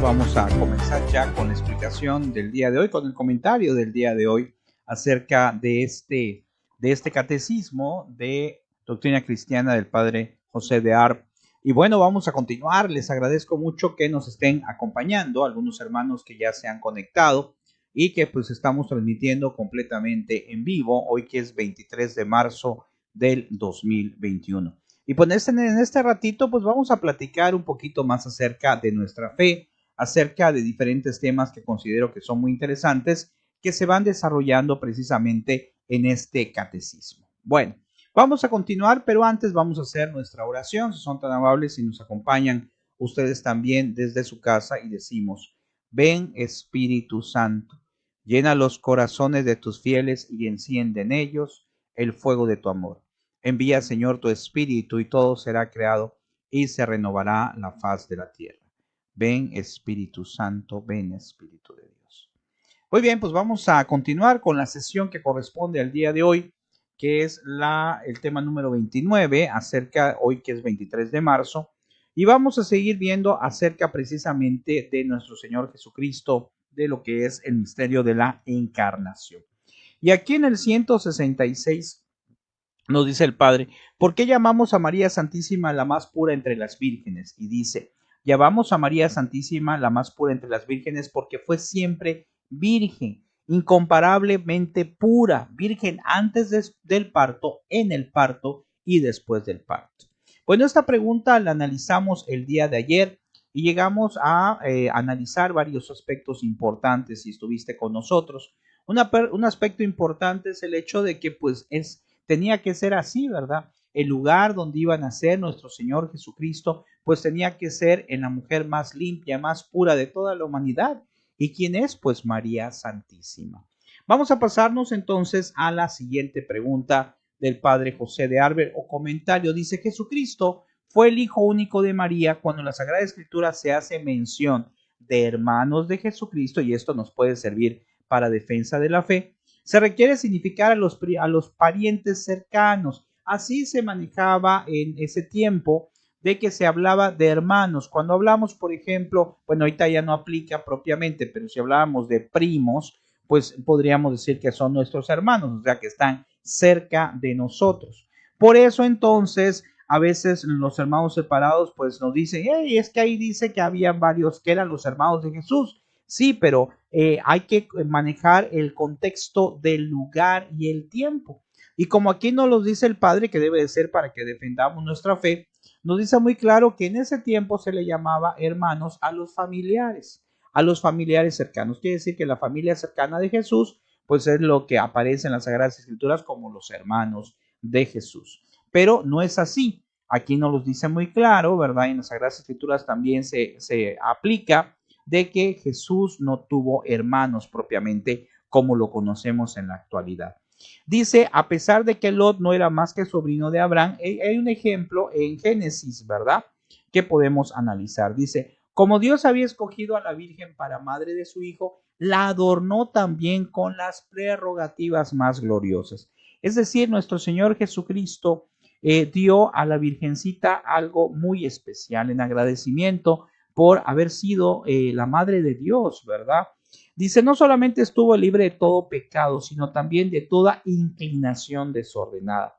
vamos a comenzar ya con la explicación del día de hoy, con el comentario del día de hoy acerca de este catecismo de doctrina cristiana del padre José de Arp. Y bueno, vamos a continuar. Les agradezco mucho que nos estén acompañando, algunos hermanos que ya se han conectado y que pues estamos transmitiendo completamente en vivo, hoy que es 23 de marzo del 2021. Y pues en este ratito pues vamos a platicar un poquito más acerca de nuestra fe, acerca de diferentes temas que considero que son muy interesantes, que se van desarrollando precisamente en este catecismo. Bueno, vamos a continuar, pero antes vamos a hacer nuestra oración. Si son tan amables y nos acompañan ustedes también desde su casa y decimos: ven Espíritu Santo, llena los corazones de tus fieles y enciende en ellos el fuego de tu amor. Envía, Señor, tu Espíritu y todo será creado y se renovará la faz de la tierra. Ven Espíritu Santo, ven Espíritu de Dios. Muy bien, pues vamos a continuar con la sesión que corresponde al día de hoy, que es el tema número 29, hoy que es 23 de marzo, y vamos a seguir viendo acerca precisamente de nuestro Señor Jesucristo, de lo que es el misterio de la encarnación. Y aquí en el 166 nos dice el Padre: ¿por qué llamamos a María Santísima la más pura entre las vírgenes? Y dice: llamamos a María Santísima la más pura entre las vírgenes porque fue siempre virgen, incomparablemente pura, virgen antes del parto, en el parto y después del parto. Bueno, esta pregunta la analizamos el día de ayer y llegamos a analizar varios aspectos importantes si estuviste con nosotros. Un aspecto importante es el hecho de que tenía que ser así, ¿verdad? El lugar donde iba a nacer nuestro Señor Jesucristo, pues tenía que ser en la mujer más limpia, más pura de toda la humanidad. ¿Y quién es? Pues María Santísima. Vamos a pasarnos entonces a la siguiente pregunta del padre José de Arber o comentario. Dice: Jesucristo fue el hijo único de María. Cuando en la Sagrada Escritura se hace mención de hermanos de Jesucristo, y esto nos puede servir para defensa de la fe, se requiere significar a los parientes cercanos. Así se manejaba en ese tiempo, de que se hablaba de hermanos. Cuando hablamos, por ejemplo, bueno, ahorita ya no aplica propiamente, pero si hablábamos de primos, pues podríamos decir que son nuestros hermanos, o sea, que están cerca de nosotros. Por eso entonces, a veces los hermanos separados, pues nos dicen: hey, es que ahí dice que había varios que eran los hermanos de Jesús. Sí, pero hay que manejar el contexto del lugar y el tiempo. Y como aquí nos lo dice el Padre, que debe de ser para que defendamos nuestra fe, nos dice muy claro que en ese tiempo se le llamaba hermanos a los familiares cercanos. Quiere decir que la familia cercana de Jesús, pues es lo que aparece en las Sagradas Escrituras como los hermanos de Jesús. Pero no es así. Aquí nos lo dice muy claro, ¿verdad? En las Sagradas Escrituras también se aplica de que Jesús no tuvo hermanos propiamente como lo conocemos en la actualidad. Dice: a pesar de que Lot no era más que sobrino de Abraham, hay un ejemplo en Génesis, ¿verdad?, que podemos analizar. Dice: como Dios había escogido a la Virgen para madre de su Hijo, la adornó también con las prerrogativas más gloriosas. Es decir, nuestro Señor Jesucristo dio a la Virgencita algo muy especial en agradecimiento por haber sido la madre de Dios, ¿verdad? Dice: no solamente estuvo libre de todo pecado, sino también de toda inclinación desordenada.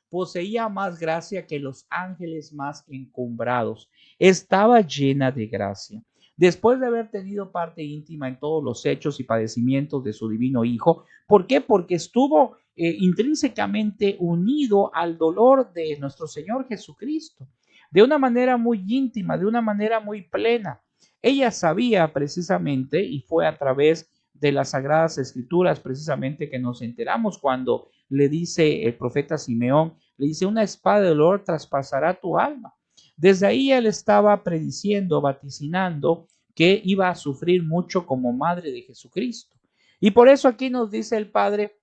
Poseía más gracia que los ángeles más encumbrados. Estaba llena de gracia. Después de haber tenido parte íntima en todos los hechos y padecimientos de su divino Hijo. ¿Por qué? Porque estuvo intrínsecamente unido al dolor de nuestro Señor Jesucristo, de una manera muy íntima, de una manera muy plena. Ella sabía precisamente, y fue a través de las Sagradas Escrituras precisamente que nos enteramos cuando le dice el profeta Simeón, le dice: una espada de dolor traspasará tu alma. Desde ahí él estaba prediciendo, vaticinando que iba a sufrir mucho como madre de Jesucristo. Y por eso aquí nos dice el Padre,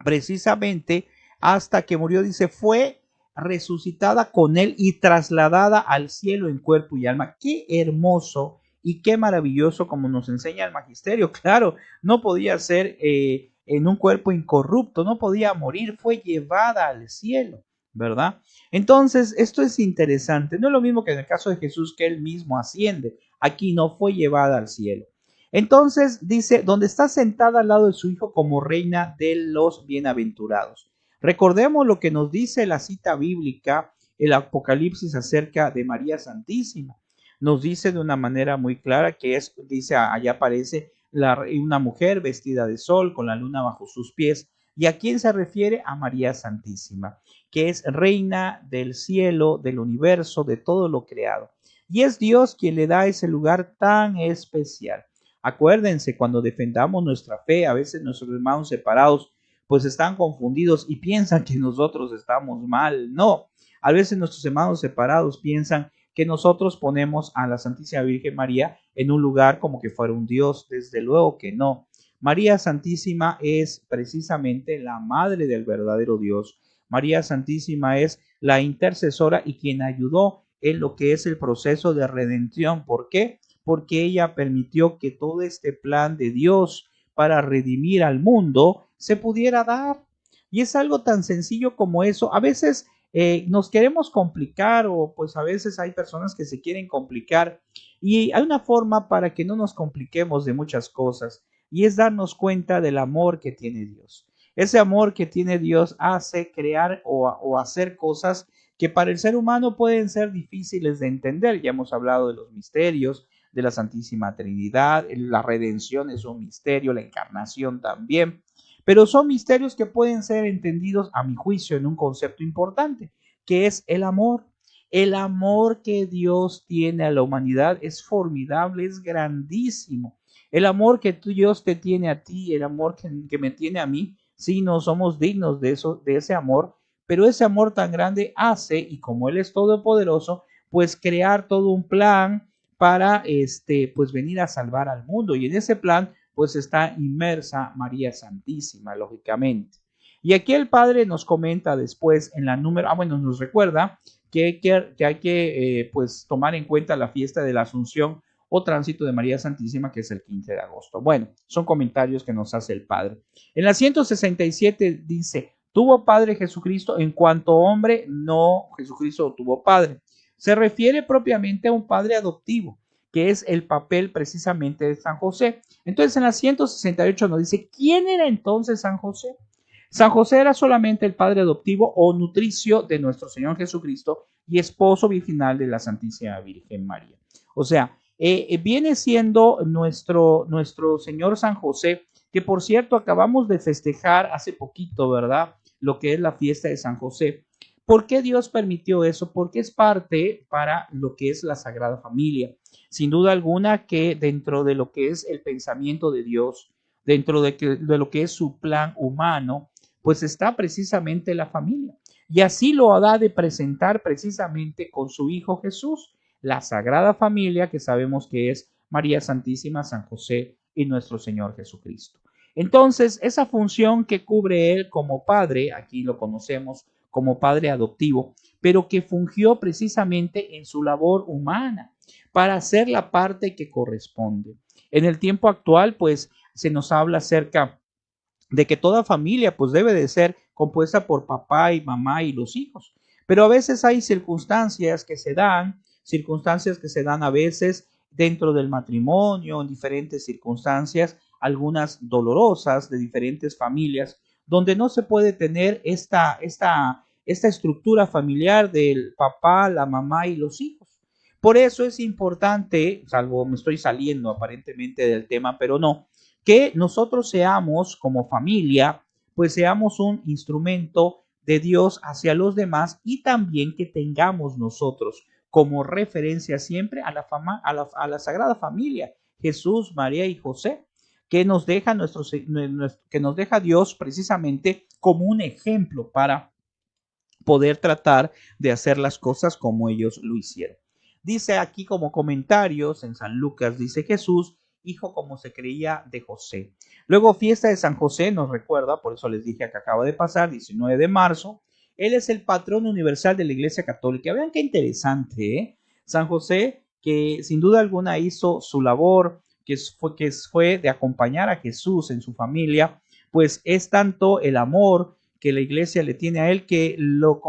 precisamente hasta que murió, dice: fue resucitada con él y trasladada al cielo en cuerpo y alma. Qué hermoso y qué maravilloso, como nos enseña el magisterio. Claro, no podía ser en un cuerpo incorrupto, no podía morir, fue llevada al cielo, ¿verdad? Entonces, esto es interesante. No es lo mismo que en el caso de Jesús, que él mismo asciende. aquí no, fue llevada al cielo. Entonces dice, donde está sentada al lado de su Hijo como reina de los bienaventurados. Recordemos lo que nos dice la cita bíblica, el Apocalipsis acerca de María Santísima. Nos dice de una manera muy clara que es, dice, allá aparece una mujer vestida de sol con la luna bajo sus pies. ¿Y a quién se refiere? A María Santísima, que es reina del cielo, del universo, de todo lo creado. Y es Dios quien le da ese lugar tan especial. Acuérdense, cuando defendamos nuestra fe, a veces nuestros hermanos separados pues están confundidos y piensan que nosotros estamos mal. No, a veces nuestros hermanos separados piensan que nosotros ponemos a la Santísima Virgen María en un lugar como que fuera un Dios. Desde luego que no. María Santísima es precisamente la madre del verdadero Dios. María Santísima es la intercesora y quien ayudó en lo que es el proceso de redención. ¿Por qué? Porque ella permitió que todo este plan de Dios para redimir al mundo se pudiera dar. Y es algo tan sencillo como eso. A veces nos queremos complicar o pues a veces hay personas que se quieren complicar y hay una forma para que no nos compliquemos de muchas cosas y es darnos cuenta del amor que tiene Dios. Ese amor que tiene Dios hace crear o hacer cosas que para el ser humano pueden ser difíciles de entender. Ya hemos hablado de los misterios, de la Santísima Trinidad, la redención es un misterio, la encarnación también, pero son misterios que pueden ser entendidos a mi juicio en un concepto importante, que es el amor. El amor que Dios tiene a la humanidad es formidable, es grandísimo. El amor que Dios te tiene a ti, el amor que me tiene a mí, sí, no somos dignos de eso, de ese amor, pero ese amor tan grande hace, y como Él es todopoderoso, pues crear todo un plan para pues venir a salvar al mundo. Y en ese plan pues está inmersa María Santísima, lógicamente. Y aquí el Padre nos comenta después en la nos recuerda que hay que pues tomar en cuenta la fiesta de la Asunción o tránsito de María Santísima, que es el 15 de agosto. Bueno, son comentarios que nos hace el Padre. En la 167 dice, tuvo Padre Jesucristo, en cuanto hombre, no, Jesucristo tuvo Padre. Se refiere propiamente a un padre adoptivo, que es el papel precisamente de San José. Entonces en la 168 nos dice, ¿quién era entonces San José? San José era solamente el padre adoptivo o nutricio de nuestro Señor Jesucristo y esposo virginal de la Santísima Virgen María. O sea, viene siendo nuestro Señor San José, que por cierto acabamos de festejar hace poquito, ¿verdad? Lo que es la fiesta de San José. ¿Por qué Dios permitió eso? Porque es parte para lo que es la Sagrada Familia. Sin duda alguna que dentro de lo que es el pensamiento de Dios, dentro de lo que es su plan humano, pues está precisamente la familia. Y así lo ha de presentar precisamente con su Hijo Jesús, la Sagrada Familia, que sabemos que es María Santísima, San José y nuestro Señor Jesucristo. Entonces, esa función que cubre Él como Padre, aquí lo conocemos como Padre adoptivo, pero que fungió precisamente en su labor humana para hacer la parte que corresponde. En el tiempo actual, pues, se nos habla acerca de que toda familia, pues, debe de ser compuesta por papá y mamá y los hijos. Pero a veces hay circunstancias que se dan a veces dentro del matrimonio, en diferentes circunstancias, algunas dolorosas de diferentes familias, donde no se puede tener esta estructura familiar del papá, la mamá y los hijos. Por eso es importante, salvo me estoy saliendo aparentemente del tema, pero no, que nosotros seamos como familia, pues seamos un instrumento de Dios hacia los demás y también que tengamos nosotros como referencia siempre a la Sagrada Familia, Jesús, María y José, que nos deja que nos deja Dios precisamente como un ejemplo para poder tratar de hacer las cosas como ellos lo hicieron. Dice aquí como comentarios en San Lucas, dice Jesús, hijo como se creía de José. Luego fiesta de San José nos recuerda, por eso les dije que acaba de pasar, 19 de marzo. Él es el patrón universal de la Iglesia Católica. Vean qué interesante, ¿eh? San José, que sin duda alguna hizo su labor, que fue de acompañar a Jesús en su familia, pues es tanto el amor que la Iglesia le tiene a él que lo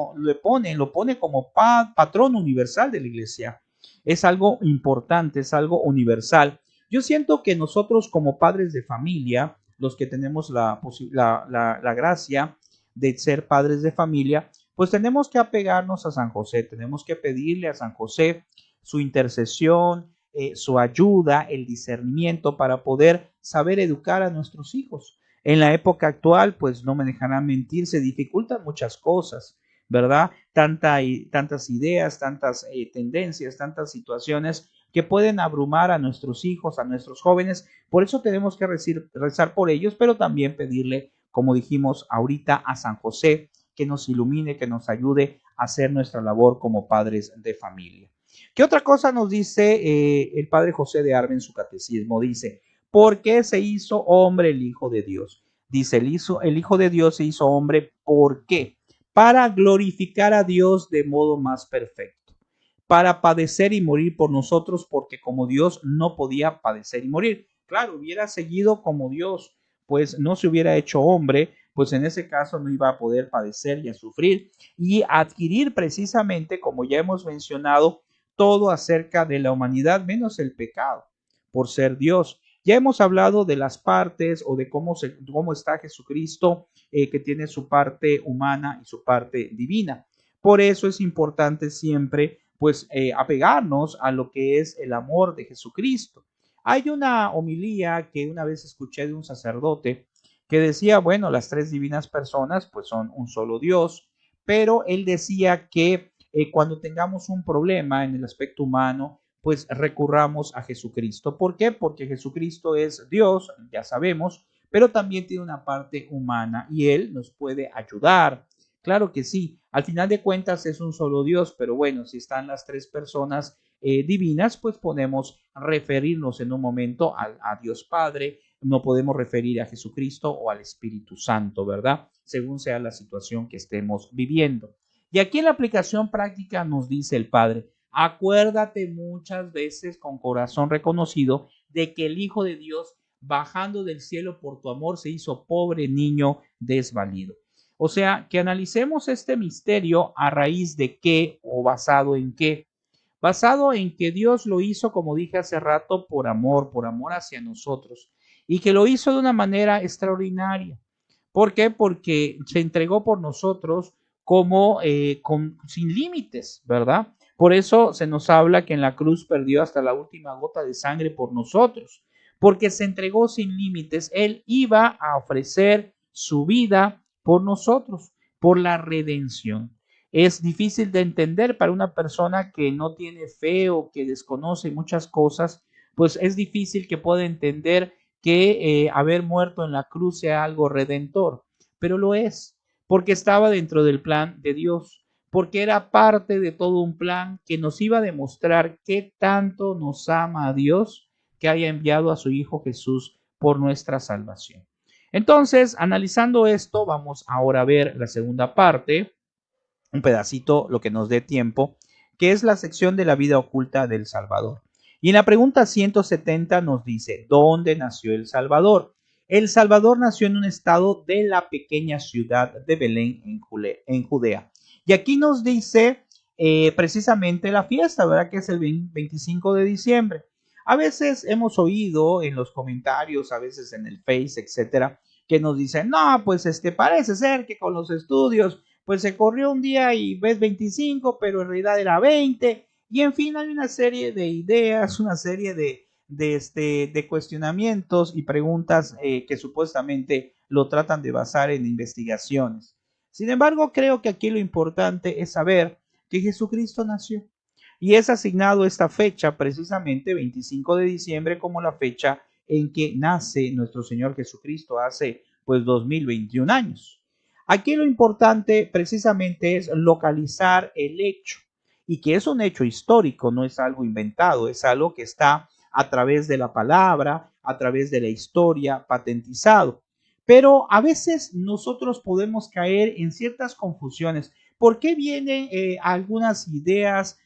pone como patrón universal de la Iglesia. Es algo importante, es algo universal. Yo siento que nosotros como padres de familia, los que tenemos la gracia de ser padres de familia, pues tenemos que apegarnos a San José, tenemos que pedirle a San José su intercesión, su ayuda, el discernimiento para poder saber educar a nuestros hijos. En la época actual, pues no me dejarán mentir, se dificultan muchas cosas, ¿verdad? Tantas ideas, tantas tendencias, tantas situaciones que pueden abrumar a nuestros hijos, a nuestros jóvenes. Por eso tenemos que rezar por ellos, pero también pedirle, como dijimos ahorita, a San José que nos ilumine, que nos ayude a hacer nuestra labor como padres de familia. ¿Qué otra cosa nos dice el padre José de Arbe en su catecismo? Dice, ¿por qué se hizo hombre el Hijo de Dios? Dice, el Hijo de Dios se hizo hombre, ¿por qué? Para glorificar a Dios de modo más perfecto, para padecer y morir por nosotros, porque como Dios no podía padecer y morir. Claro, hubiera seguido como Dios, pues no se hubiera hecho hombre, pues en ese caso no iba a poder padecer y a sufrir y adquirir precisamente, como ya hemos mencionado, todo acerca de la humanidad menos el pecado, por ser Dios. Ya hemos hablado de las partes o de cómo está Jesucristo, que tiene su parte humana y su parte divina. Por eso es importante siempre, pues, apegarnos a lo que es el amor de Jesucristo. Hay una homilía que una vez escuché de un sacerdote que decía, bueno, las tres divinas personas, pues, son un solo Dios, pero él decía que cuando tengamos un problema en el aspecto humano, pues recurramos a Jesucristo. ¿Por qué? Porque Jesucristo es Dios, ya sabemos, pero también tiene una parte humana y Él nos puede ayudar. Claro que sí, al final de cuentas es un solo Dios, pero bueno, si están las tres personas divinas, pues podemos referirnos en un momento a Dios Padre, no podemos referir a Jesucristo o al Espíritu Santo, ¿verdad? Según sea la situación que estemos viviendo. Y aquí en la aplicación práctica nos dice el Padre, acuérdate muchas veces con corazón reconocido de que el Hijo de Dios, bajando del cielo por tu amor, se hizo pobre niño desvalido. O sea, que analicemos este misterio a raíz de qué o basado en qué. Basado en que Dios lo hizo, como dije hace rato, por amor hacia nosotros. Y que lo hizo de una manera extraordinaria. ¿Por qué? Porque se entregó por nosotros como sin límites, ¿verdad? Por eso se nos habla que en la cruz perdió hasta la última gota de sangre por nosotros, porque se entregó sin límites. Él iba a ofrecer su vida por nosotros, por la redención. Es difícil de entender para una persona que no tiene fe o que desconoce muchas cosas, pues es difícil que pueda entender que haber muerto en la cruz sea algo redentor, pero lo es, porque estaba dentro del plan de Dios, porque era parte de todo un plan que nos iba a demostrar qué tanto nos ama a Dios, que haya enviado a su Hijo Jesús por nuestra salvación. Entonces, analizando esto, vamos ahora a ver la segunda parte, un pedacito, lo que nos dé tiempo, que es la sección de la vida oculta del Salvador. Y en la pregunta 170 nos dice, ¿dónde nació el Salvador? El Salvador nació en un estado de la pequeña ciudad de Belén en Judea. Y aquí nos dice precisamente la fiesta, ¿verdad? Que es el 25 de diciembre. A veces hemos oído en los comentarios, a veces en el Face, etcétera, que nos dicen, no, pues parece ser que con los estudios pues se corrió un día y ves 25, pero en realidad era 20. Y en fin, hay una serie de ideas, una serie de cuestionamientos y preguntas que supuestamente lo tratan de basar en investigaciones. Sin embargo, creo que aquí lo importante es saber que Jesucristo nació y es asignado esta fecha, precisamente 25 de diciembre, como la fecha en que nace nuestro Señor Jesucristo hace pues 2021 años. Aquí lo importante precisamente es localizar el hecho y que es un hecho histórico, no es algo inventado, es algo que está a través de la palabra, a través de la historia, patentizado. Pero a veces nosotros podemos caer en ciertas confusiones. ¿Por qué vienen algunas ideas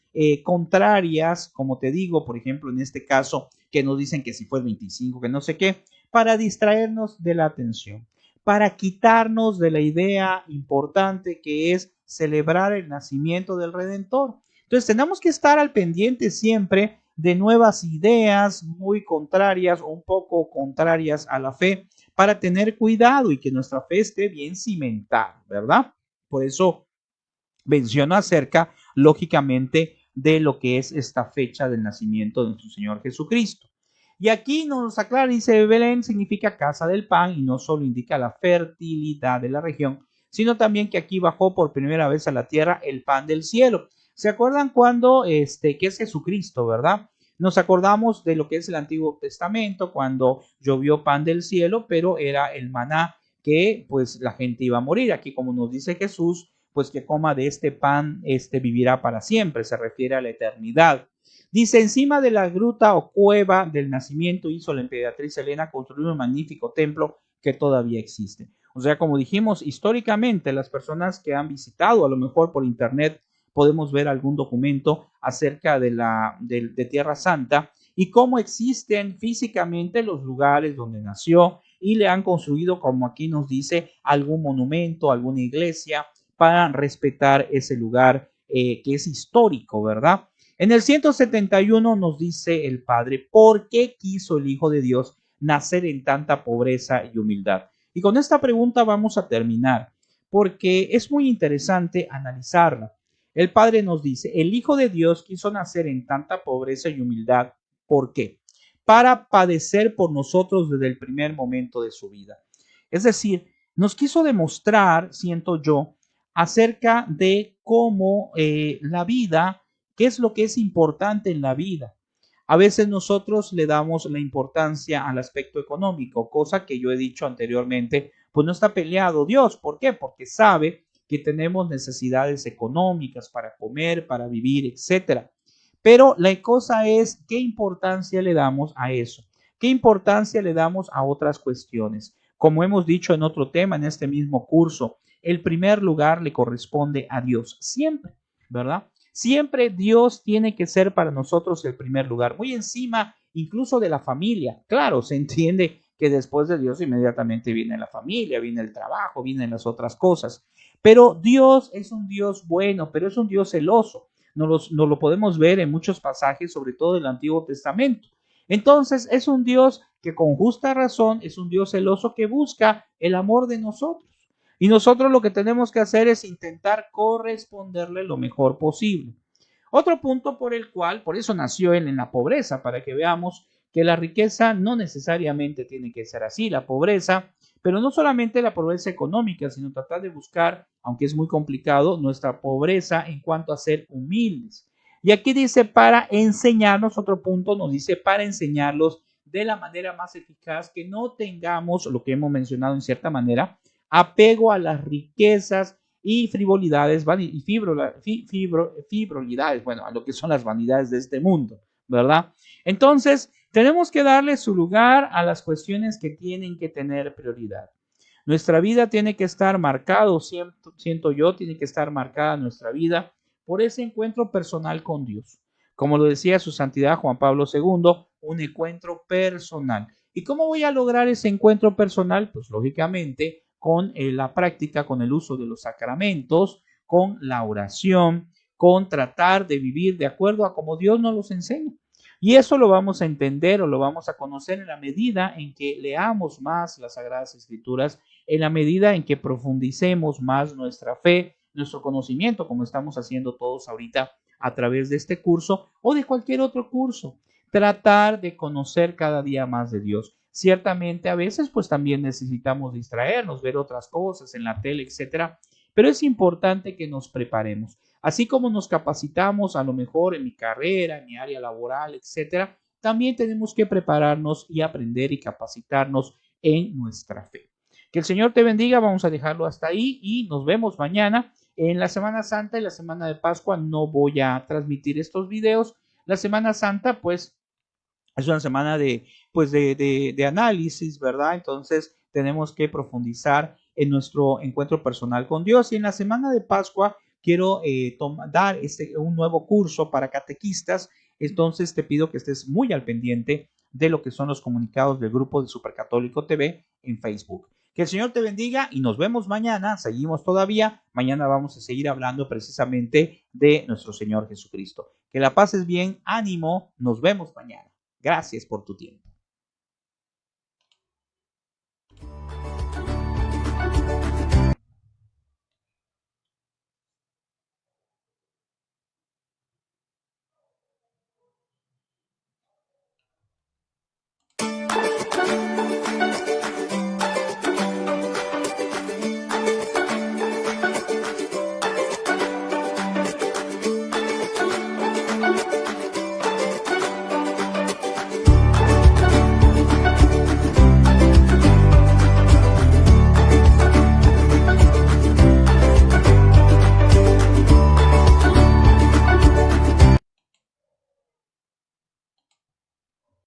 contrarias, como te digo, por ejemplo, en este caso, que nos dicen que si fue el 25, que no sé qué, para distraernos de la atención, para quitarnos de la idea importante que es celebrar el nacimiento del Redentor? Entonces tenemos que estar al pendiente siempre de nuevas ideas muy contrarias o un poco contrarias a la fe para tener cuidado y que nuestra fe esté bien cimentada, ¿verdad? Por eso menciono acerca, lógicamente, de lo que es esta fecha del nacimiento de nuestro Señor Jesucristo. Y aquí nos aclara, dice, Belén significa casa del pan y no solo indica la fertilidad de la región, sino también que aquí bajó por primera vez a la tierra el pan del cielo. ¿Se acuerdan cuando, que es Jesucristo, verdad? Nos acordamos de lo que es el Antiguo Testamento, cuando llovió pan del cielo, pero era el maná que pues la gente iba a morir. Aquí como nos dice Jesús, pues que coma de este pan, vivirá para siempre, se refiere a la eternidad. Dice, encima de la gruta o cueva del nacimiento hizo la emperatriz Helena construir un magnífico templo que todavía existe. O sea, como dijimos, históricamente las personas que han visitado, a lo mejor por internet, podemos ver algún documento acerca de Tierra Santa y cómo existen físicamente los lugares donde nació y le han construido, como aquí nos dice, algún monumento, alguna iglesia para respetar ese lugar que es histórico, ¿verdad? En el 171 nos dice el Padre, ¿por qué quiso el Hijo de Dios nacer en tanta pobreza y humildad? Y con esta pregunta vamos a terminar, porque es muy interesante analizarla. El Padre nos dice, el Hijo de Dios quiso nacer en tanta pobreza y humildad. ¿Por qué? Para padecer por nosotros desde el primer momento de su vida. Es decir, nos quiso demostrar, siento yo, acerca de cómo la vida, qué es lo que es importante en la vida. A veces nosotros le damos la importancia al aspecto económico, cosa que yo he dicho anteriormente, pues no está peleado Dios. ¿Por qué? Porque sabe que tenemos necesidades económicas para comer, para vivir, etcétera. Pero la cosa es qué importancia le damos a eso, qué importancia le damos a otras cuestiones. Como hemos dicho en otro tema en este mismo curso, el primer lugar le corresponde a Dios, siempre, ¿verdad? Siempre Dios tiene que ser para nosotros el primer lugar, muy encima incluso de la familia. Claro, se entiende que después de Dios inmediatamente viene la familia, viene el trabajo, vienen las otras cosas. Pero Dios es un Dios bueno, pero es un Dios celoso. Nos lo podemos ver en muchos pasajes, sobre todo del Antiguo Testamento. Entonces es un Dios que con justa razón es un Dios celoso que busca el amor de nosotros. Y nosotros lo que tenemos que hacer es intentar corresponderle lo mejor posible. Otro punto por el cual, por eso nació él en la pobreza, para que veamos que la riqueza no necesariamente tiene que ser así, la pobreza, pero no solamente la pobreza económica, sino tratar de buscar, aunque es muy complicado, nuestra pobreza en cuanto a ser humildes. Y aquí dice para enseñarnos, otro punto nos dice para enseñarlos de la manera más eficaz, que no tengamos lo que hemos mencionado en cierta manera, apego a las riquezas y frivolidades, y frivolidades, bueno, a lo que son las vanidades de este mundo, ¿verdad? Entonces, tenemos que darle su lugar a las cuestiones que tienen que tener prioridad. Nuestra vida tiene que estar marcado, siento yo, tiene que estar marcada nuestra vida por ese encuentro personal con Dios. Como lo decía su santidad Juan Pablo II, un encuentro personal. ¿Y cómo voy a lograr ese encuentro personal? Pues lógicamente con la práctica, con el uso de los sacramentos, con la oración, con tratar de vivir de acuerdo a como Dios nos los enseña. Y eso lo vamos a entender o lo vamos a conocer en la medida en que leamos más las Sagradas Escrituras, en la medida en que profundicemos más nuestra fe, nuestro conocimiento, como estamos haciendo todos ahorita a través de este curso o de cualquier otro curso. Tratar de conocer cada día más de Dios. Ciertamente a veces pues también necesitamos distraernos, ver otras cosas en la tele, etcétera, pero es importante que nos preparemos. Así como nos capacitamos a lo mejor en mi carrera, en mi área laboral, etcétera, también tenemos que prepararnos y aprender y capacitarnos en nuestra fe. Que el Señor te bendiga, vamos a dejarlo hasta ahí y nos vemos mañana. En la Semana Santa y la Semana de Pascua no voy a transmitir estos videos. La Semana Santa pues es una semana de análisis, ¿verdad? Entonces tenemos que profundizar en nuestro encuentro personal con Dios. Y en la semana de Pascua quiero dar un nuevo curso para catequistas. Entonces te pido que estés muy al pendiente de lo que son los comunicados del grupo de Supercatólico TV en Facebook. Que el Señor te bendiga y nos vemos mañana. Seguimos todavía. Mañana vamos a seguir hablando precisamente de nuestro Señor Jesucristo. Que la pases bien, ánimo. Nos vemos mañana. Gracias por tu tiempo.